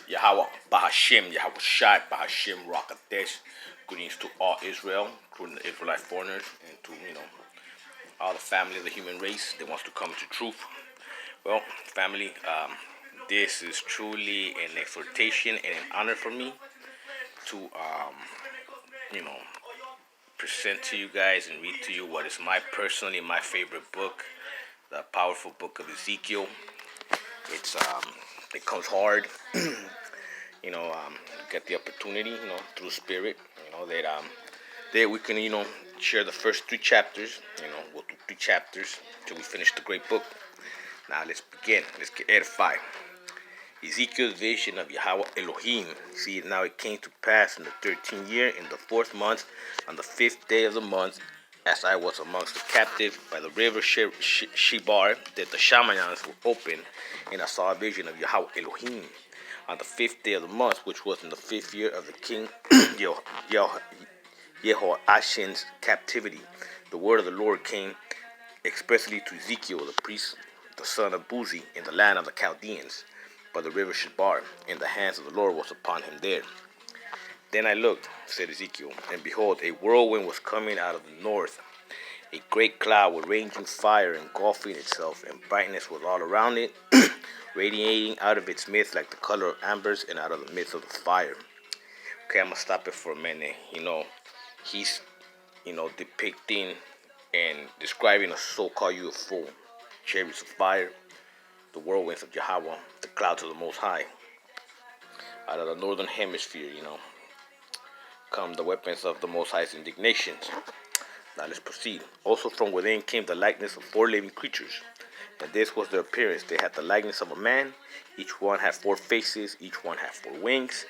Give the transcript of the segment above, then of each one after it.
Yahweh Bahashem, Yahweh Shai, Bahashem Rakadesh. Greetings to all Israel, including the Israelite foreigners, and to, all the family of the human race that wants to come to truth. Well, family, this is truly an exhortation and an honor for me to, you know, present to you guys and read to you what is personally my favorite book, the powerful book of Ezekiel. It comes hard, get the opportunity, through spirit, that we can, share the first 3 chapters. We'll do 3 chapters till we finish the great book. Now let's begin. Let's get edified. Ezekiel's vision of Yahweh Elohim. See, now it came to pass in the 13th year, in the 4th month, on the 5th day of the month, as I was amongst the captives by the river Shebar, that the Shamayans were open, and I saw a vision of Yahweh Elohim. On the 5th day of the month, which was in the 5th year of the king Jehoiachin's captivity, the word of the Lord came expressly to Ezekiel, the priest, the son of Buzi, in the land of the Chaldeans, by the river Shebar, and the hands of the Lord was upon him there. Then I looked, said Ezekiel, and behold, a whirlwind was coming out of the north. A great cloud with raging fire engulfing itself, and brightness was all around it, radiating out of its midst like the color of ambers, and out of the midst of the fire. Okay, I'm going to stop it for a minute. He's, depicting and describing a so-called UFO, chariots of fire, the whirlwinds of Yahweh, the clouds of the Most High. Out of the northern hemisphere, come the weapons of the Most High's indignations. Now let's proceed. Also from within came the likeness of 4 living creatures, and this was their appearance. They had the likeness of a man. Each one had 4 faces. Each one had 4 wings.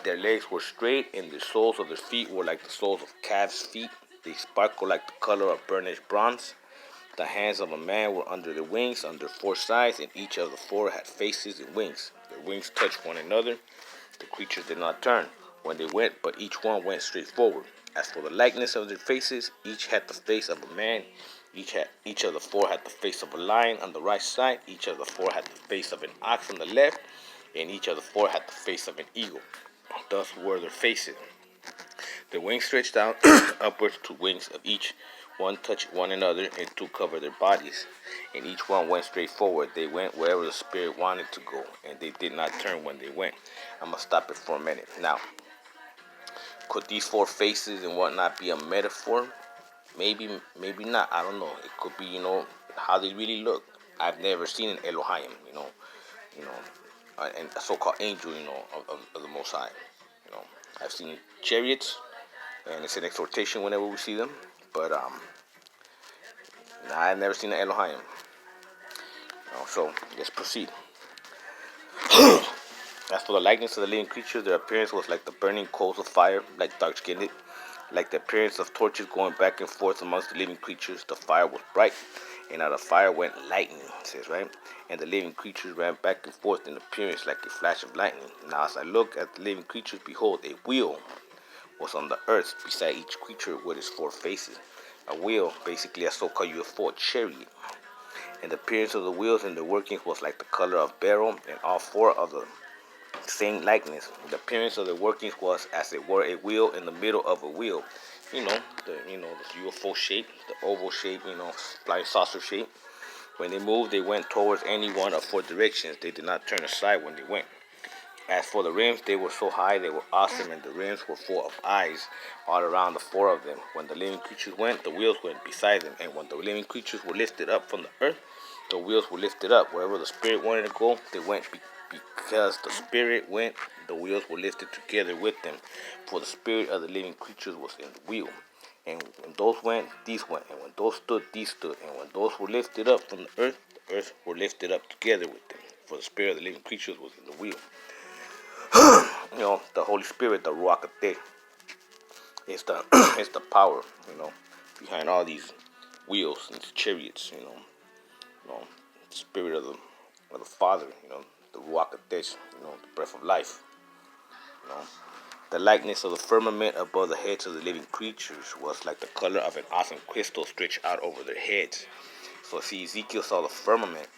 Their legs were straight, and the soles of their feet were like the soles of calves' feet. They sparkled like the color of burnished bronze. The hands of a man were under their wings, on their 4 sides, and each of the 4 had faces and wings. Their wings touched one another. The creatures did not turn when they went, but each one went straight forward. As for the likeness of their faces, each had the face of a man. Each of the 4 had the face of a lion on the right side. Each of the 4 had the face of an ox on the left, and each of the 4 had the face of an eagle. Thus were their faces. Their wings stretched out upwards to wings of each. One touched one another, and 2 covered their bodies. And each one went straight forward. They went wherever the Spirit wanted to go, and they did not turn when they went. I'm going to stop it for a minute. Now, could these 4 faces and whatnot be a metaphor? Maybe not. I don't know. It could be, how they really look. I've never seen an Elohim, and a so-called angel, of the Most High. I've seen chariots, and it's an exhortation whenever we see them. But I've never seen an Elohim. So let's proceed. As for the likeness of the living creatures, their appearance was like the burning coals of fire, like dark-skinned. Like the appearance of torches going back and forth amongst the living creatures, the fire was bright, and out of the fire went lightning, it says, right? And the living creatures ran back and forth in appearance like a flash of lightning. Now as I looked at the living creatures, behold, a wheel was on the earth beside each creature with its 4 faces. A wheel, basically a so-called UFO, chariot. And the appearance of the wheels and the workings was like the color of beryl, and all 4 of the same likeness. The appearance of the workings was as it were a wheel in the middle of a wheel. The UFO shape, the oval shape, flying saucer shape. When they moved, they went towards any one of 4 directions. They did not turn aside when they went. As for the rims, they were so high, they were awesome, and the rims were full of eyes all around the 4 of them. When the living creatures went, the wheels went beside them. And when the living creatures were lifted up from the earth, the wheels were lifted up. Wherever the Spirit wanted to go, they went. Because the Spirit went, the wheels were lifted together with them. For the spirit of the living creatures was in the wheel. And when those went, these went. And when those stood, these stood. And when those were lifted up from the earth were lifted up together with them. For the spirit of the living creatures was in the wheel. The Holy Spirit, the Ruach HaKodesh, is the power, behind all these wheels and chariots, the spirit of the Father, the Ruach HaKodesh, the breath of life. The likeness of the firmament above the heads of the living creatures was like the color of an awesome crystal stretched out over their heads. So see, Ezekiel saw the firmament,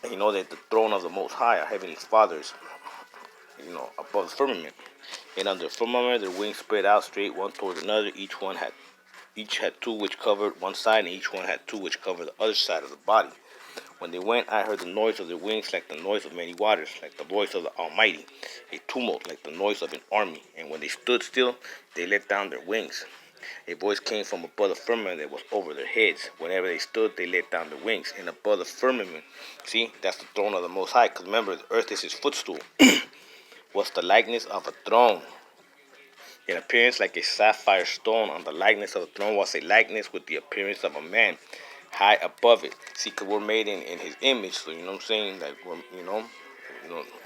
and that the throne of the Most High, our Heavenly Father's, above the firmament. And under the firmament their wings spread out straight one toward another. Each had two which covered one side, and each one had two which covered the other side of the body. When they went, I heard the noise of their wings like the noise of many waters, like the voice of the Almighty, a tumult like the noise of an army. And when they stood still, they let down their wings. A voice came from above the firmament that was over their heads. Whenever they stood, they let down their wings. And above the firmament, see, that's the throne of the Most High, because remember, the earth is his footstool, was the likeness of a throne. In appearance like a sapphire stone. On the likeness of the throne was a likeness with the appearance of a man high above it. See, because we're made in his image, so you know what I'm saying? Like, we're,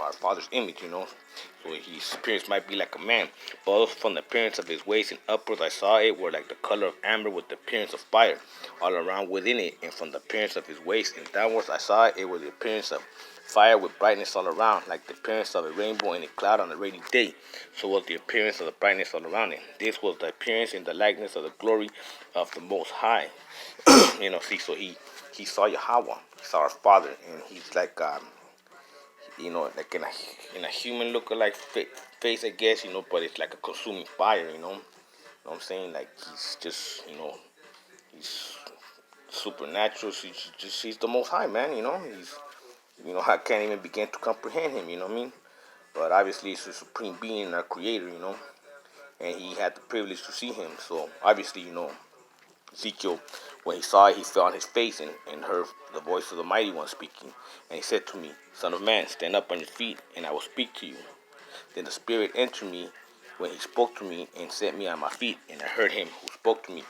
our Father's image, So his appearance might be like a man. But from the appearance of his waist and upwards I saw it were like the color of amber with the appearance of fire all around within it. And from the appearance of his waist and downwards I saw it were the appearance of fire with brightness all around, like the appearance of a rainbow in a cloud on a rainy day. So was the appearance of the brightness all around it. This was the appearance in the likeness of the glory of the Most High. See, so he saw Yahweh, he saw our Father, and he's like, like in a human look-alike face, I guess, but it's like a consuming fire, You know what I'm saying? Like, he's just, he's supernatural. He's the Most High, man. I can't even begin to comprehend him. You know what I mean? But obviously, it's a supreme being, our Creator. And he had the privilege to see him. So obviously, Ezekiel, when he saw it, he fell on his face and heard the voice of the Mighty One speaking. And he said to me, Son of man, stand up on your feet, and I will speak to you. Then the Spirit entered me when he spoke to me and set me on my feet, and I heard him who spoke to me.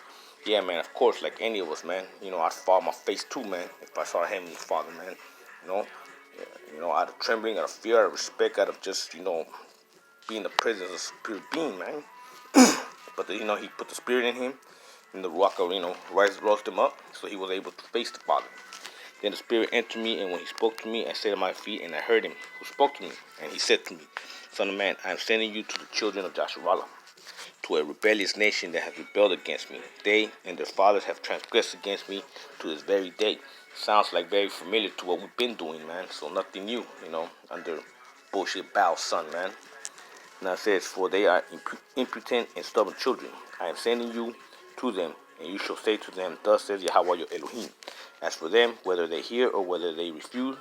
Yeah, man, of course, like any of us, man. I'd fall on my face too, man, if I saw Heavenly Father, man. You know, out of trembling, out of fear, out of respect, out of just, being in the presence of a spirit being, man. But, he put the Spirit in him, and the rock, rose him up, so he was able to face the Father. Then the Spirit entered me, and when he spoke to me, I sat on my feet, and I heard him who spoke to me. And he said to me, Son of man, I am sending you to the children of Jasharallah, to a rebellious nation that has rebelled against me. They and their fathers have transgressed against me to this very day. Sounds like very familiar to what we've been doing, man. So nothing new, under bullshit Baal's son, man. Now it says, for they are impotent and stubborn children. I am sending you to them, and you shall say to them, Thus says Yahweh your Elohim. As for them, whether they hear or whether they refuse,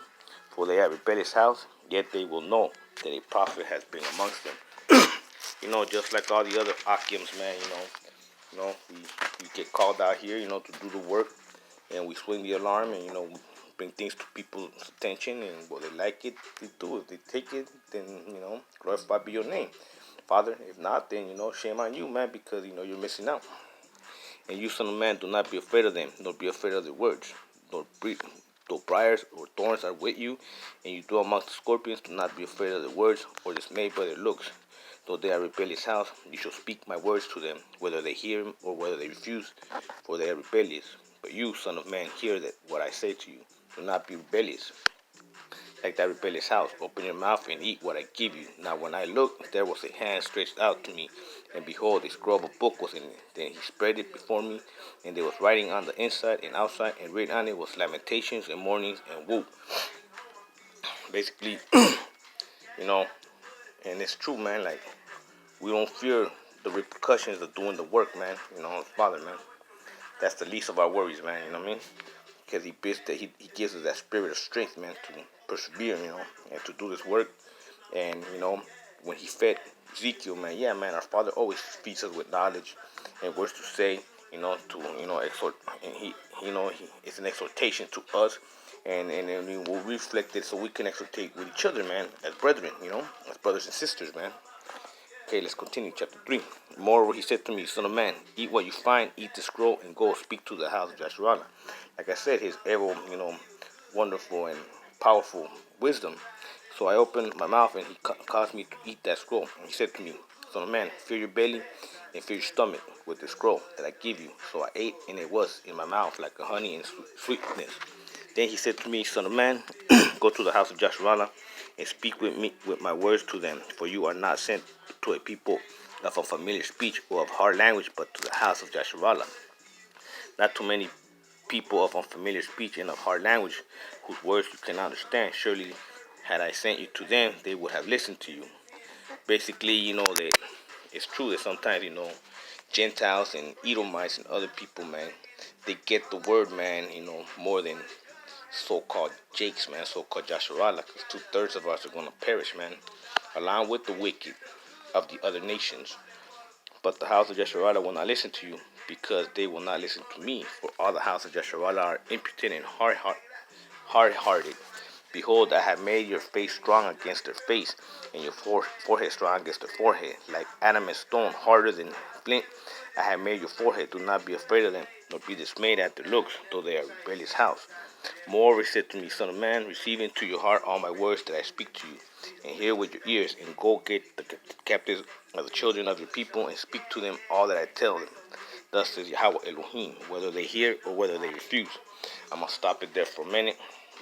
for they are a rebellious house, yet they will know that a prophet has been amongst them. Just like all the other Akims, man, we get called out here, to do the work, and we swing the alarm, and, we bring things to people's attention, and they like it, they do it. They take it, then, glorify be your name. Father, if not, then, shame on you, man, because, you're missing out. And you, son of man, do not be afraid of them, nor be afraid of their words. Though briars or thorns are with you, and you dwell amongst the scorpions, do not be afraid of their words, or dismayed by their looks. Though they are rebellious house, you shall speak my words to them, whether they hear them or whether they refuse, for they are rebellious. But you, son of man, hear that what I say to you. Do not be rebellious, like that rebellious house. Open your mouth and eat what I give you. Now when I looked, there was a hand stretched out to me, and behold, a scroll of a book was in it. Then he spread it before me, and there was writing on the inside and outside, and written on it was lamentations and mournings and woe. Basically, and it's true, man, like, we don't fear the repercussions of doing the work, man, Father, man. That's the least of our worries, man, you know what I mean? Because he gives us that spirit of strength, man, to persevere, and to do this work. And, when he fed Ezekiel, man, yeah, man, our Father always feeds us with knowledge and words to say, exhort. And it's an exhortation to us, and we'll reflect it so we can exhortate with each other, man, as brethren, as brothers and sisters, man. Okay, let's continue. Chapter 3. Moreover, he said to me, Son of man, eat what you find, eat the scroll, and go speak to the house of Jasharallah. Like I said, his ever, wonderful and powerful wisdom. So I opened my mouth, and he caused me to eat that scroll. And he said to me, Son of man, fill your belly and fill your stomach with the scroll that I give you. So I ate, and it was in my mouth like a honey and sweetness. Then he said to me, Son of man, go to the house of Jasharallah and speak with me with my words to them, for you are not sent to a people of a familiar speech or of hard language, but to the house of Jasharallah. Not too many people of unfamiliar speech and of hard language, whose words you cannot understand. Surely, had I sent you to them, they would have listened to you. basically, that it's true that sometimes, Gentiles and Edomites and other people, man, they get the word, man, more than so-called Jakes, man, so-called Joshua, because 2/3 of us are going to perish, man, along with the wicked of the other nations. But the house of Jeshurun will not listen to you, because they will not listen to me. For all the house of Jeshurun are impotent and hard-hearted. Behold, I have made your face strong against their face, and your forehead strong against their forehead. Like adamant stone, harder than flint, I have made your forehead. Do not be afraid of them, nor be dismayed at their looks, though they are a rebellious house. Moreover, said to me, Son of man, receive into your heart all my words that I speak to you, and hear with your ears, and go get the captives of the children of your people, and speak to them all that I tell them. Thus says Yahweh Elohim, whether they hear or whether they refuse. I'm going to stop it there for a minute.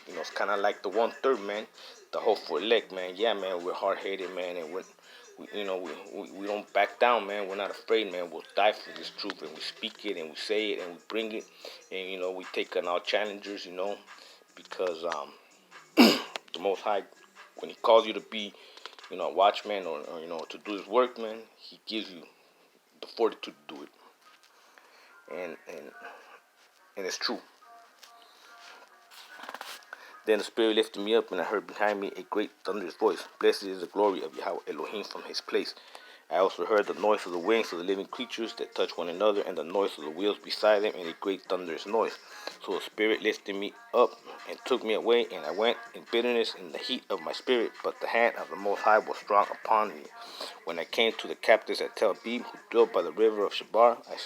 It's kind of like the 1/3, man, the hopeful elect, man. Yeah, man, we're hard-headed, man, and we don't back down, man. We're not afraid, man. We'll die for this truth, and we speak it, and we say it, and we bring it, and we take on our challengers, because the Most High, when He calls you to be, a watchman or to do His work, man, He gives you the fortitude to do it, and it's true. Then the Spirit lifted me up, and I heard behind me a great thunderous voice. Blessed is the glory of Yahweh Elohim from His place. I also heard the noise of the wings of the living creatures that touch one another, and the noise of the wheels beside them, and a great thunderous noise. So the Spirit lifted me up and took me away, and I went in bitterness in the heat of my spirit. But the hand of the Most High was strong upon me. When I came to the captives at Tel Abib, who dwelt by the river of Shabar, I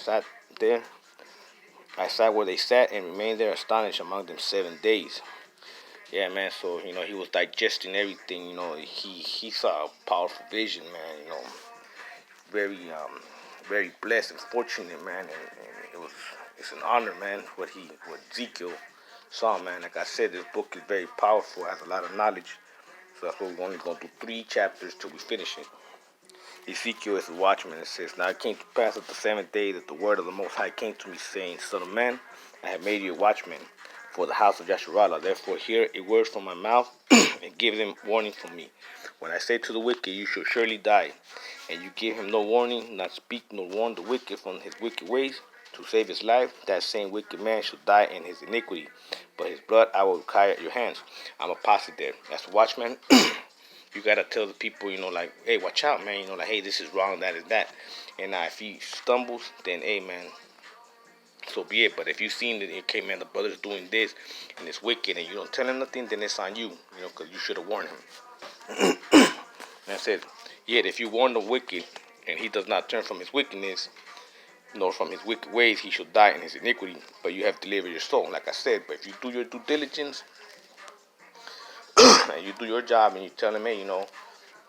sat where they sat, and remained there astonished among them 7 days. Yeah, man, so, he was digesting everything, he saw a powerful vision, man, very, very blessed and fortunate, man, and it's an honor, man, what Ezekiel saw, man. Like I said, this book is very powerful, has a lot of knowledge, so that's what we're only going to do 3 chapters till we finish it. Ezekiel is the watchman. It says, Now it came to pass at the 7th day that the word of the Most High came to me, saying, Son of man, I have made you a watchman for the house of Jeshurun. Therefore hear a word from my mouth, and give them warning from me. When I say to the wicked, you shall surely die, and you give him no warning, not speak nor warn the wicked from his wicked ways, to save his life, that same wicked man shall die in his iniquity, but his blood I will require at your hands. I'm a posse there. As a watchman, you gotta tell the people, hey, watch out, man. Hey, this is wrong, that is that. And now if he stumbles, then, hey, man, so be it. But if you seen that, okay, man, the brother's doing this and it's wicked, and you don't tell him nothing, then it's on you, because you should have warned him. And I said, yet if you warn the wicked, and he does not turn from his wickedness, nor from his wicked ways, he shall die in his iniquity, but you have delivered your soul. Like I said, but if you do your due diligence, and you do your job, and you tell him, hey,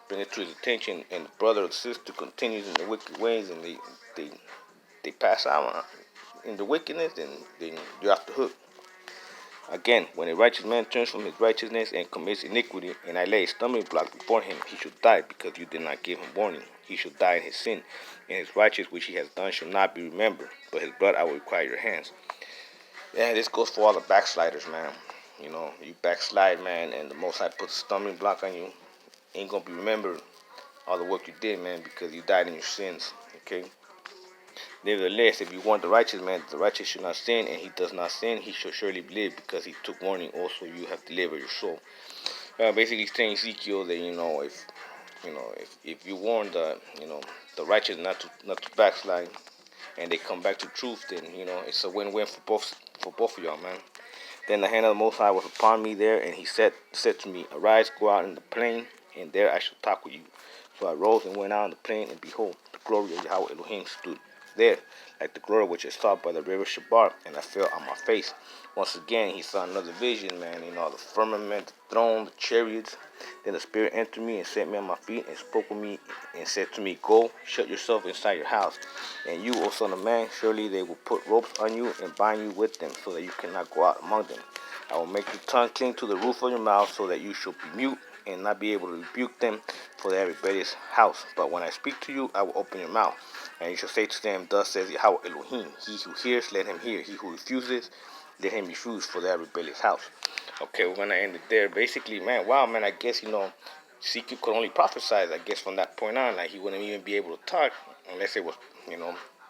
bring it to his attention, and the brother or sister continues in the wicked ways, and they pass out in the wickedness, then you're off the hook. Again, when a righteous man turns from his righteousness and commits iniquity, and I lay a stumbling block before him, he shall die, because you did not give him warning. He shall die in his sin, and his righteousness which he has done shall not be remembered, but his blood I will require your hands. Yeah, this goes for all the backsliders, man. You backslide, man, and the Most High puts a stumbling block on you. Ain't gonna be remembered all the work you did, man, because you died in your sins. Okay. Nevertheless, if you warn the righteous man that the righteous should not sin, and he does not sin, he shall surely live, because he took warning. Also, you have delivered your soul. Basically, saying Ezekiel that if you warn the righteous not to backslide, and they come back to truth, then it's a win-win for both of y'all, man. Then the hand of the Most High was upon me there, and he said to me, Arise, go out in the plain, and there I shall talk with you. So I rose and went out in the plain, and behold, the glory of Yahweh Elohim stood there, like the glory which is sought by the river Shabar, and I fell on my face. Once again, he saw another vision, man. The firmament, the throne, the chariots. Then the Spirit entered me and set me on my feet and spoke with me and said to me, Go, shut yourself inside your house. And you, O son of man, surely they will put ropes on you and bind you with them, so that you cannot go out among them. I will make your tongue cling to the roof of your mouth, so that you shall be mute and not be able to rebuke them for their rebellious house. But when I speak to you, I will open your mouth. And you shall say to them, Thus says Yahweh Elohim, He who hears, let him hear. He who refuses, let him refuse for their rebellious house. Okay, we're going to end it there. Basically, man, wow, man, I guess, Ezekiel could only prophesy, I guess, from that point on. Like, he wouldn't even be able to talk unless it was,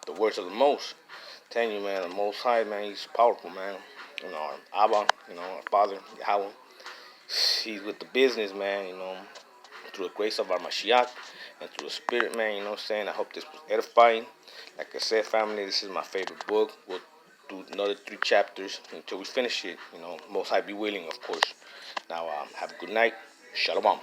the words of the Most. I'm telling you, man, the Most High, man, he's powerful, man. Our Abba, our Father, Yahweh, he's with the business, man, through the grace of our Mashiach and through the Spirit, man, what I'm saying? I hope this was edifying. Like I said, family, this is my favorite book. We'll do another 3 chapters until we finish it, Most High be willing, of course. Now, have a good night. Shalom.